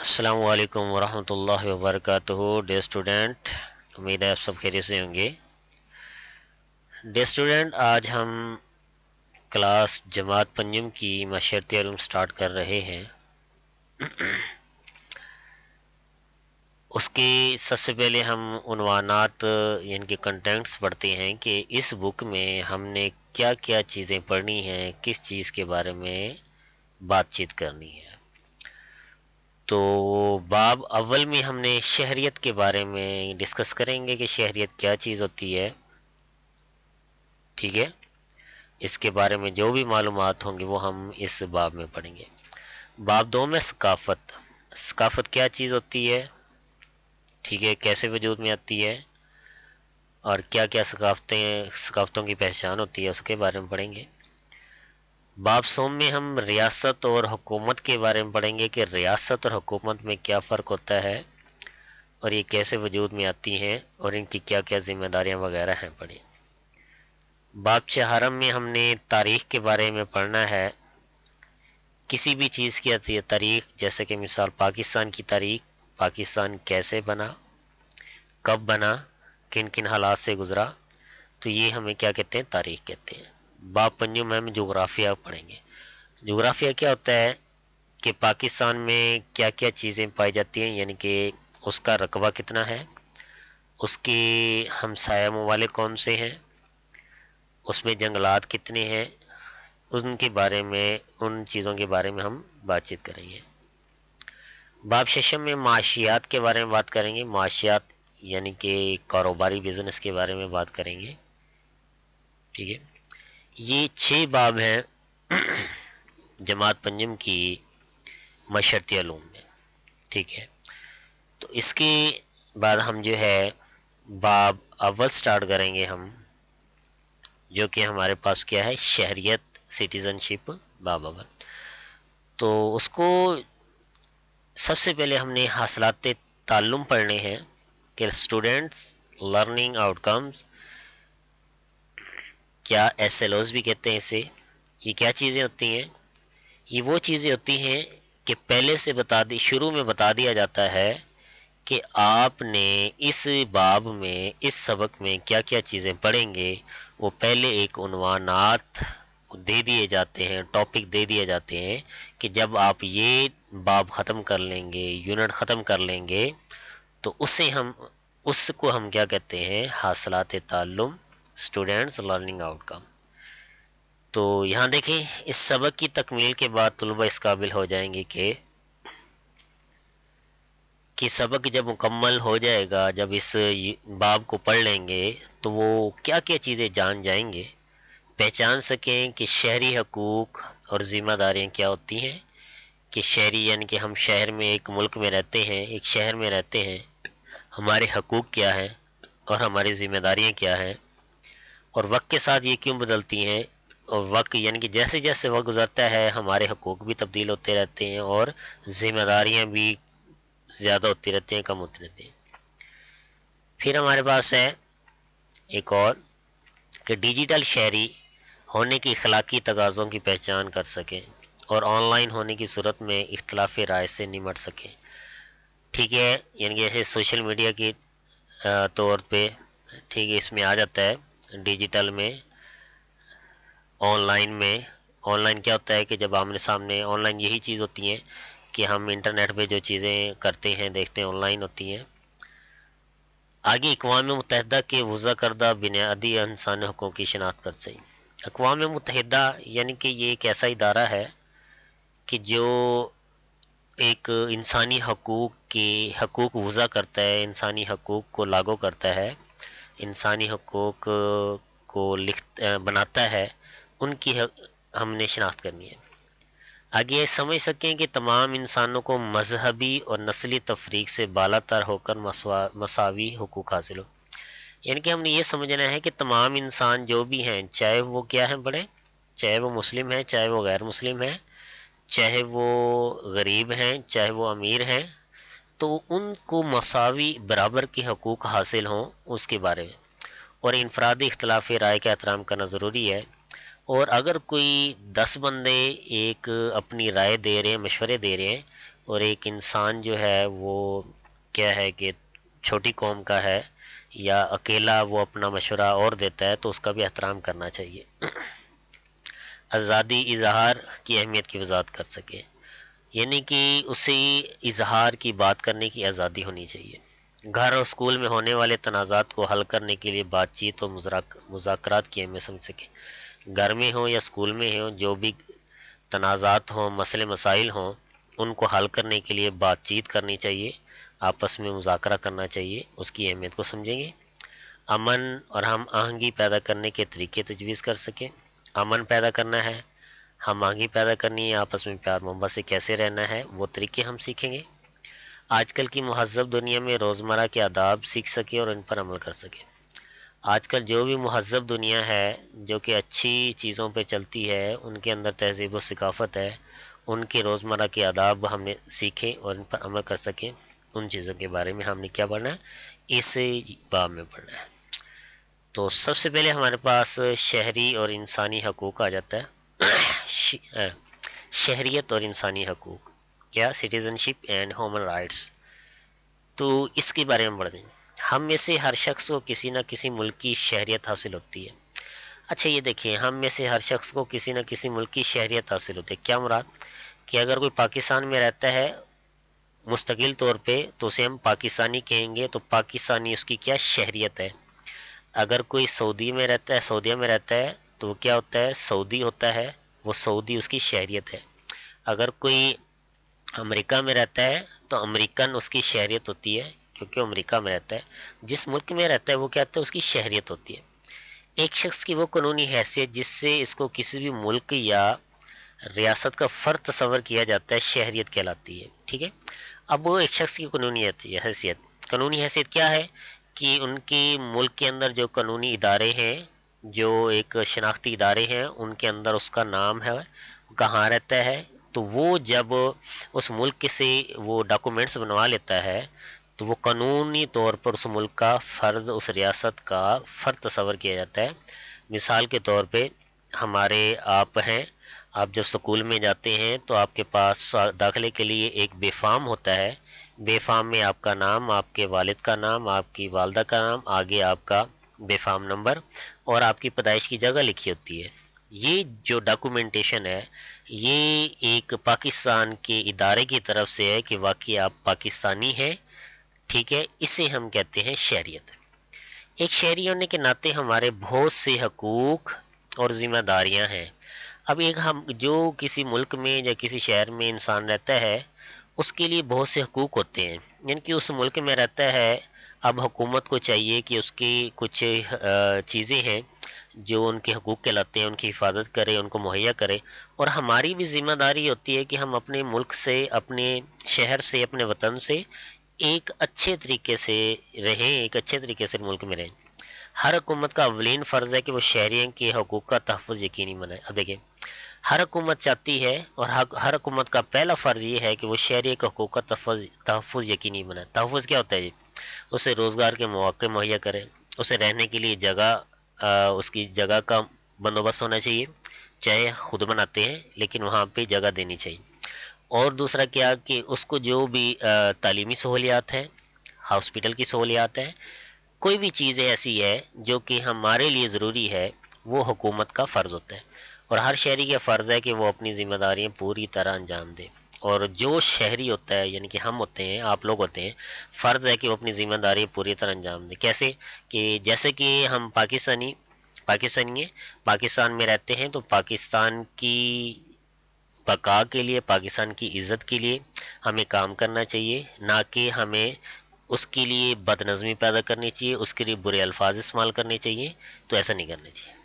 السلام علیکم ورحمۃ اللہ وبرکاتہ ڈے اسٹوڈنٹ، امید ہے آپ سب خیریت سے ہوں گے۔ ڈے اسٹوڈنٹ، آج ہم کلاس جماعت پنجم کی معاشرتی علوم سٹارٹ کر رہے ہیں۔ اس کی سب سے پہلے ہم عنوانات یعنی کہ کنٹینٹس پڑھتے ہیں کہ اس بک میں ہم نے کیا کیا چیزیں پڑھنی ہیں، کس چیز کے بارے میں بات چیت کرنی ہے۔ تو باب اول میں ہم نے شہریت کے بارے میں ڈسکس کریں گے کہ شہریت کیا چیز ہوتی ہے، ٹھیک ہے۔ اس کے بارے میں جو بھی معلومات ہوں گی وہ ہم اس باب میں پڑھیں گے۔ باب دو میں ثقافت کیا چیز ہوتی ہے، ٹھیک ہے، کیسے وجود میں آتی ہے اور کیا کیا ثقافتوں کی پہچان ہوتی ہے، اس کے بارے میں پڑھیں گے۔ باب سوم میں ہم ریاست اور حکومت کے بارے میں پڑھیں گے کہ ریاست اور حکومت میں کیا فرق ہوتا ہے اور یہ کیسے وجود میں آتی ہیں اور ان کی کیا کیا ذمہ داریاں وغیرہ ہیں پڑھی۔ باب چہارم میں ہم نے تاریخ کے بارے میں پڑھنا ہے، کسی بھی چیز کی تاریخ، جیسے کہ مثال پاکستان کی تاریخ، پاکستان کیسے بنا، کب بنا، کن کن حالات سے گزرا، تو یہ ہمیں کیا کہتے ہیں، تاریخ کہتے ہیں۔ باب پنجم میں ہم جغرافیہ پڑھیں گے۔ جغرافیہ کیا ہوتا ہے کہ پاکستان میں کیا کیا چیزیں پائی جاتی ہیں، یعنی کہ اس کا رقبہ کتنا ہے، اس کے ہمسایہ ممالک کون سے ہیں، اس میں جنگلات کتنے ہیں، ان کے بارے میں، ان چیزوں کے بارے میں ہم بات چیت کریں گے۔ باب ششم میں معاشیات کے بارے میں بات کریں گے، معاشیات یعنی کہ کاروباری بزنس کے بارے میں بات کریں گے، ٹھیک ہے۔ یہ 6 باب ہیں جماعت پنجم کی معاشرتی علوم میں، ٹھیک ہے۔ تو اس کے بعد ہم جو ہے باب اول سٹارٹ کریں گے ہم، جو کہ ہمارے پاس کیا ہے، شہریت، سٹیزن شپ، باب اول۔ تو اس کو سب سے پہلے ہم نے حاصلات تعلم پڑھنے ہیں کہ اسٹوڈنٹس لرننگ آؤٹ کمز، کیا ایس ایل اوز بھی کہتے ہیں اسے۔ یہ کیا چیزیں ہوتی ہیں، یہ وہ چیزیں ہوتی ہیں کہ پہلے سے شروع میں بتا دیا جاتا ہے کہ آپ نے اس باب میں، اس سبق میں کیا کیا چیزیں پڑھیں گے، وہ پہلے ایک عنوانات دے دیے جاتے ہیں، ٹاپک دے دیے جاتے ہیں کہ جب آپ یہ باب ختم کر لیں گے، یونٹ ختم کر لیں گے، تو اس کو ہم کیا کہتے ہیں، حاصلات تعلم، اسٹوڈنٹس لرننگ آؤٹ کم۔ تو یہاں دیکھیں، اس سبق کی تکمیل کے بعد طلبہ اس قابل ہو جائیں گے کہ سبق جب مکمل ہو جائے گا، جب اس باب کو پڑھ لیں گے تو وہ کیا کیا چیزیں جان جائیں گے، پہچان سکیں کہ شہری حقوق اور ذمہ داریاں کیا ہوتی ہیں، کہ شہری یعنی کہ ہم شہر میں، ایک ملک میں رہتے ہیں، ایک شہر میں رہتے ہیں، ہمارے حقوق کیا ہیں اور ہماری ذمہ داریاں کیا ہیں، اور وقت کے ساتھ یہ کیوں بدلتی ہیں، اور وقت یعنی کہ جیسے جیسے وقت گزرتا ہے ہمارے حقوق بھی تبدیل ہوتے رہتے ہیں اور ذمہ داریاں بھی زیادہ ہوتی رہتی ہیں، کم ہوتی رہتی ہیں۔ پھر ہمارے پاس ہے ایک اور کہ ڈیجیٹل شہری ہونے کی اخلاقی تقاضوں کی پہچان کر سکیں اور آن لائن ہونے کی صورت میں اختلاف رائے سے نمٹ سکیں، ٹھیک ہے۔ یعنی کہ جیسے سوشل میڈیا کی طور پہ، ٹھیک ہے، اس میں آ جاتا ہے ڈیجیٹل میں، آن لائن کیا ہوتا ہے کہ جب آمنے سامنے، آن لائن یہی چیز ہوتی ہیں کہ ہم انٹرنیٹ پہ جو چیزیں کرتے ہیں، دیکھتے ہیں، آن لائن ہوتی ہیں۔ آگے اقوام متحدہ کے وضع کردہ بنیادی انسانی حقوق کی شناخت کر سکیں۔ اقوام متحدہ یعنی کہ یہ ایک ایسا ادارہ ہے کہ جو ایک انسانی حقوق وضع کرتا ہے، انسانی حقوق کو لاگو کرتا ہے، انسانی حقوق کو بناتا ہے، ان کی ہم نے شناخت کرنی ہے۔ آگے یہ سمجھ سکیں کہ تمام انسانوں کو مذہبی اور نسلی تفریق سے بالا تر ہو کر مساوی حقوق حاصل ہو، یعنی کہ ہم نے یہ سمجھنا ہے کہ تمام انسان جو بھی ہیں، چاہے وہ کیا ہیں، بڑے، چاہے وہ مسلم ہیں، چاہے وہ غیر مسلم ہیں، چاہے وہ غریب ہیں، چاہے وہ امیر ہیں، تو ان کو مساوی برابر کے حقوق حاصل ہوں، اس کے بارے میں، اور انفرادی اختلاف رائے کا احترام کرنا ضروری ہے۔ اور اگر کوئی 10 بندے ایک اپنی رائے دے رہے ہیں، مشورے دے رہے ہیں، اور ایک انسان جو ہے وہ کیا ہے کہ چھوٹی قوم کا ہے یا اکیلا وہ اپنا مشورہ اور دیتا ہے تو اس کا بھی احترام کرنا چاہیے۔ آزادی اظہار کی اہمیت کی وضاحت کر سکے، یعنی کہ اسے اظہار کی بات کرنے کی آزادی ہونی چاہیے۔ گھر اور اسکول میں ہونے والے تنازعات کو حل کرنے کے لیے بات چیت اور مذاکرات کی اہمیت سمجھ سکے۔ گھر میں ہوں یا اسکول میں ہوں، جو بھی تنازعات ہوں، مسئلے مسائل ہوں، ان کو حل کرنے کے لیے بات چیت کرنی چاہیے، آپس میں مذاکرہ کرنا چاہیے، اس کی اہمیت کو سمجھیں گے۔ امن اور ہم آہنگی پیدا کرنے کے طریقے تجویز کر سکیں۔ امن پیدا کرنا ہے، ہم آہنگی پیدا کرنی ہے، آپس میں پیار محبت سے کیسے رہنا ہے، وہ طریقے ہم سیکھیں گے۔ آج کل کی مہذب دنیا میں روزمرہ کے آداب سیکھ سکے اور ان پر عمل کر سکے۔ آج کل جو بھی مہذب دنیا ہے جو کہ اچھی چیزوں پہ چلتی ہے، ان کے اندر تہذیب و ثقافت ہے، ان کے روزمرہ کے آداب ہم نے سیکھیں اور ان پر عمل کر سکیں، ان چیزوں کے بارے میں ہم نے کیا پڑھنا ہے، اس باب میں پڑھنا ہے۔ تو سب سے پہلے ہمارے پاس شہری اور انسانی حقوق آ جاتا ہے۔ شہریت اور انسانی حقوق، کیا citizen ship and human rights, تو اس کے بارے میں پڑھتے ہیں۔ ہم میں سے ہر شخص کو کسی نہ کسی ملک کی شہریت حاصل ہوتی ہے۔ اچھا یہ دیکھیں، ہم میں سے ہر شخص کو کسی نہ کسی ملک کی شہریت حاصل ہوتی ہے، کیا مراد کہ اگر کوئی پاکستان میں رہتا ہے مستقل طور پہ تو اسے ہم پاکستانی کہیں گے، تو پاکستانی اس کی کیا شہریت ہے۔ اگر کوئی سعودی میں رہتا ہے، سعودیہ میں رہتا ہے، تو وہ کیا ہوتا ہے، سعودی ہوتا ہے، وہ سعودی اس کی شہریت ہے۔ اگر کوئی امریکہ میں رہتا ہے تو امریکن اس کی شہریت ہوتی ہے، کیونکہ امریکہ میں رہتا ہے۔ جس ملک میں رہتا ہے وہ کیا ہوتا ہے، اس کی شہریت ہوتی ہے۔ ایک شخص کی وہ قانونی حیثیت جس سے اس کو کسی بھی ملک یا ریاست کا فرد تصور کیا جاتا ہے، شہریت کہلاتی ہے، ٹھیک ہے۔ اب وہ ایک شخص کی قانونی حیثیت کیا ہے کہ ان کی ملک کے اندر جو قانونی ادارے ہیں، جو ایک شناختی ادارے ہیں، ان کے اندر اس کا نام ہے، کہاں رہتا ہے، تو وہ جب اس ملک سے وہ ڈاکومنٹس بنوا لیتا ہے تو وہ قانونی طور پر اس ملک کا فرد، اس ریاست کا فرد تصور کیا جاتا ہے۔ مثال کے طور پہ ہمارے آپ ہیں، آپ جب سکول میں جاتے ہیں تو آپ کے پاس داخلے کے لیے ایک بے فارم ہوتا ہے، بے فارم میں آپ کا نام، آپ کے والد کا نام، آپ کی والدہ کا نام، آگے آپ کا بے فارم نمبر اور آپ کی پیدائش کی جگہ لکھی ہوتی ہے۔ یہ جو ڈاکومنٹیشن ہے یہ ایک پاکستان کے ادارے کی طرف سے ہے کہ واقعی آپ پاکستانی ہیں، ٹھیک ہے، اسے ہم کہتے ہیں شہریت۔ ایک شہری ہونے کے ناطے ہمارے بہت سے حقوق اور ذمہ داریاں ہیں۔ اب ایک ہم جو کسی ملک میں یا کسی شہر میں انسان رہتا ہے اس کے لیے بہت سے حقوق ہوتے ہیں، یعنی کہ اس ملک میں رہتا ہے، اب حکومت کو چاہیے کہ اس کی کچھ چیزیں ہیں جو ان کے حقوق کہلاتے ہیں، ان کی حفاظت کرے، ان کو مہیا کرے، اور ہماری بھی ذمہ داری ہوتی ہے کہ ہم اپنے ملک سے، اپنے شہر سے، اپنے وطن سے ایک اچھے طریقے سے رہیں، ایک اچھے طریقے سے ملک میں رہیں۔ ہر حکومت کا اولین فرض ہے کہ وہ شہریوں کے حقوق کا تحفظ یقینی بنائے۔ اب دیکھیں، ہر حکومت چاہتی ہے اور ہر حکومت کا پہلا فرض یہ ہے کہ وہ شہری کے حقوق کا تحفظ یقینی بنائے۔ تحفظ کیا ہوتا ہے جی؟ اسے روزگار کے مواقع مہیا کرے، اسے رہنے کے لیے جگہ، اس کی جگہ کا بندوبست ہونا چاہیے، چاہے خود بناتے ہیں لیکن وہاں پہ جگہ دینی چاہیے۔ اور دوسرا کیا کہ اس کو جو بھی تعلیمی سہولیات ہیں، ہاسپٹل کی سہولیات ہیں، کوئی بھی چیز ایسی ہے جو کہ ہمارے لیے ضروری ہے، وہ حکومت کا فرض ہوتا ہے، اور ہر شہری کا فرض ہے کہ وہ اپنی ذمہ داریاں پوری طرح انجام دے۔ اور جو شہری ہوتا ہے، یعنی کہ ہم ہوتے ہیں، آپ لوگ ہوتے ہیں، فرض ہے کہ وہ اپنی ذمہ داری پوری طرح انجام دے۔ کیسے کہ جیسے کہ ہم پاکستانی ہیں، پاکستان میں رہتے ہیں، تو پاکستان کی بقا کے لیے، پاکستان کی عزت کے لیے ہمیں کام کرنا چاہیے، نہ کہ ہمیں اس کے لیے بد نظمی پیدا کرنی چاہیے، اس کے لیے برے الفاظ استعمال کرنے چاہیے، تو ایسا نہیں کرنا چاہیے۔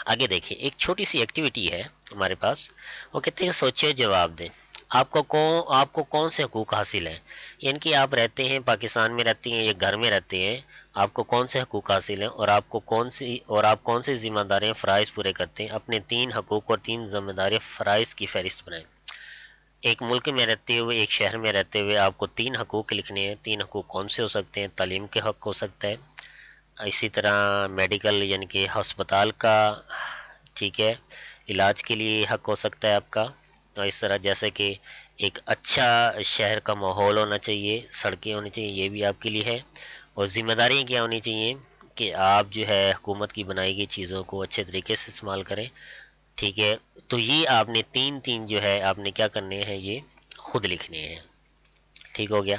آگے دیکھیں، ایک چھوٹی سی ایکٹیویٹی ہے ہمارے پاس، وہ کہتے ہیں سوچے جواب دیں۔ آپ کو کون سے حقوق حاصل ہیں، یعنی کہ آپ رہتے ہیں، پاکستان میں رہتے ہیں یا گھر میں رہتے ہیں، آپ کو کون سے حقوق حاصل ہیں، اور آپ کون سی ذمہ داریاں، فرائض پورے کرتے ہیں۔ اپنے 3 حقوق اور 3 ذمہ داریاں، فرائض کی فہرست بنائیں۔ ایک ملک میں رہتے ہوئے، ایک شہر میں رہتے ہوئے آپ کو 3 حقوق لکھنے ہیں۔ 3 حقوق کون سے ہو سکتے ہیں؟ تعلیم کے حق ہو سکتا ہے، اسی طرح میڈیکل یعنی کہ ہسپتال کا، ٹھیک ہے، علاج کے لیے حق ہو سکتا ہے آپ کا، اور اس طرح جیسے کہ ایک اچھا شہر کا ماحول ہونا چاہیے، سڑکیں ہونی چاہیے، یہ بھی آپ کے لیے ہے، اور ذمہ داریاں کیا ہونی چاہیے کہ آپ جو ہے حکومت کی بنائی گئی چیزوں کو اچھے طریقے سے استعمال کریں، ٹھیک ہے؟ تو یہ آپ نے تین جو ہے آپ نے کیا کرنے ہیں، یہ خود لکھنے ہیں، ٹھیک ہو گیا؟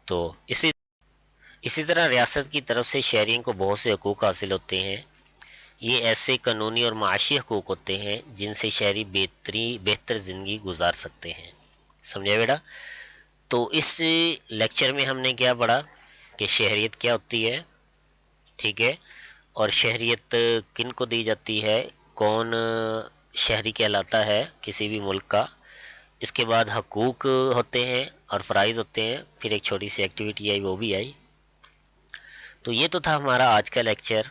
تو اسی طرح ریاست کی طرف سے شہریوں کو بہت سے حقوق حاصل ہوتے ہیں، یہ ایسے قانونی اور معاشی حقوق ہوتے ہیں جن سے شہری بہتر زندگی گزار سکتے ہیں، سمجھا بیٹا؟ تو اس لیکچر میں ہم نے کیا پڑھا کہ شہریت کیا ہوتی ہے، ٹھیک ہے؟ اور شہریت کن کو دی جاتی ہے، کون شہری کہلاتا ہے کسی بھی ملک کا، اس کے بعد حقوق ہوتے ہیں اور فرائض ہوتے ہیں، پھر ایک چھوٹی سی ایکٹیویٹی آئی وہ بھی آئی۔ تو یہ تو تھا ہمارا آج کا لیکچر،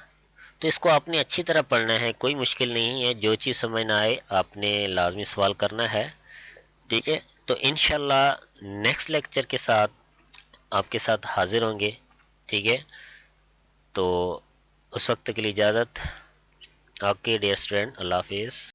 تو اس کو آپ نے اچھی طرح پڑھنا ہے، کوئی مشکل نہیں ہے، جو چیز سمجھ نہ آئے آپ نے لازمی سوال کرنا ہے، ٹھیک ہے؟ تو انشاءاللہ نیکسٹ لیکچر کے ساتھ آپ کے ساتھ حاضر ہوں گے، ٹھیک ہے؟ تو اس وقت کے لیے اجازت، اوکے ڈیئر اسٹوڈنٹ، اللہ حافظ۔